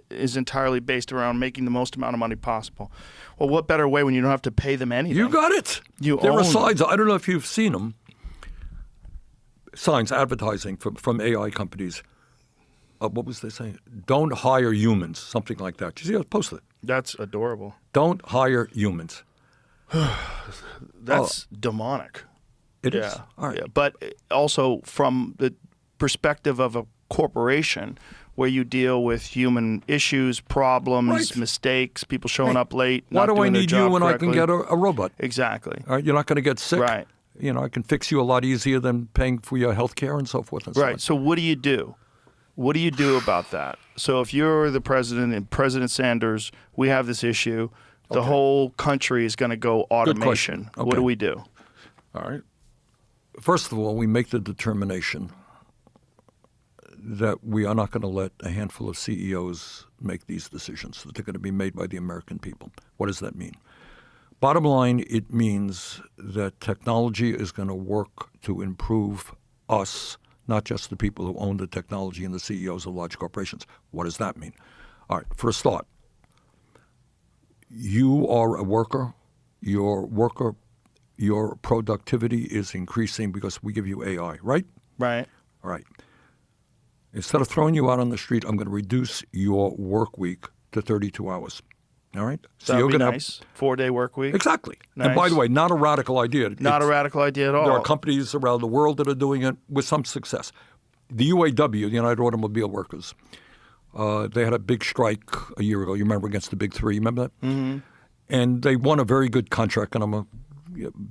is entirely based around making the most amount of money possible. Well, what better way when you don't have to pay them anything? You got it. There are signs. I don't know if you've seen them. Signs, advertising from AI companies. What was they saying? Don't hire humans, something like that. Did you see it posted? That's adorable. Don't hire humans. That's demonic. It is. All right. Yeah. But also from the perspective of a corporation where you deal with human issues, problems, mistakes, people showing up late, why not do I doing their need job you when correctly. I can get a robot? Exactly. All right, you're not going to get sick. Right. I can fix you a lot easier than paying for your health care and so forth and so on. Right. So what do you do? What do you do about that? So if you're the president and President Sanders, we have this issue. The whole country is going to go automation. Okay. What do we do? All right. First of all, we make the determination that we are not going to let a handful of CEOs make these decisions, that they're going to be made by the American people. What does that mean? Bottom line, it means that technology is going to work to improve us, not just the people who own the technology and the CEOs of large corporations. What does that mean? All right, for a start, you are a worker. Your productivity is increasing because we give you AI, right? Right. All right. Instead of throwing you out on the street, I'm going to reduce your work week to 32 hours. All right? So that would be nice. 4-day work week. Exactly. Nice. And by the way, not a radical idea. Not a radical idea at all. There are companies around the world that are doing it with some success. The UAW, the United Automobile Workers, they had a big strike a year ago. You remember, against the Big Three. You remember that? Mm-hmm. And they won a very good contract, and I'm a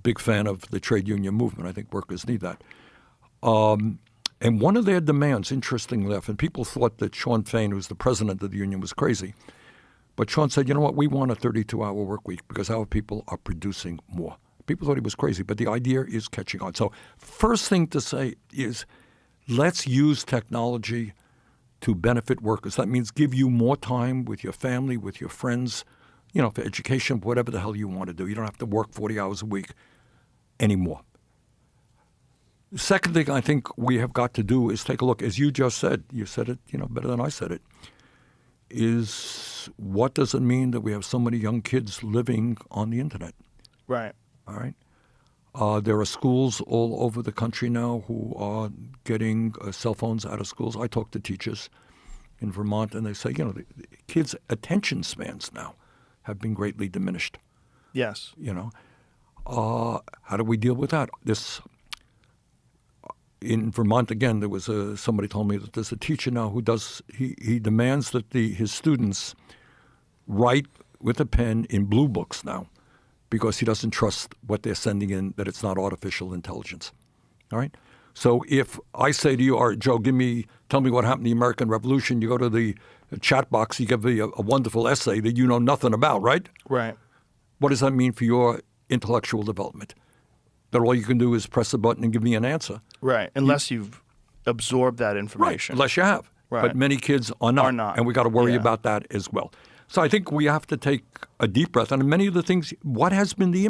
big fan of the trade union movement. I think workers need that. And one of their demands, interestingly enough, and people thought that Sean Fain, who's the president of the union, was crazy. But Sean said, you know what, we want a 32-hour work week because our people are producing more. People thought he was crazy, but the idea is catching on. So first thing to say is let's use technology to benefit workers. That means give you more time with your family, with your friends, for education, whatever the hell you want to do. You don't have to work 40 hours a week anymore. The second thing I think we have got to do is take a look, as you just said, you said it, better than I said it, is what does it mean that we have so many young kids living on the internet? Right. All right. There are schools all over the country now who are getting cell phones out of schools. I talk to teachers in Vermont, and they say, the kids' attention spans now have been greatly diminished. Yes. How do we deal with that? In Vermont, again, there was somebody told me that there's a teacher now who he demands that his students write with a pen in blue books now because he doesn't trust what they're sending in, that it's not artificial intelligence. All right? So if I say to you, all right, Joe, tell me what happened in the American Revolution, you go to the chat box, you give me a wonderful essay that you know nothing about, right? Right. What does that mean for your intellectual development? That all you can do is press a button and give me an answer. Right, unless you've absorbed that information. Right, unless you have. Right. But many kids are not. And we got to worry about that as well. So I think we have to take a deep breath. And many of the things, what has been the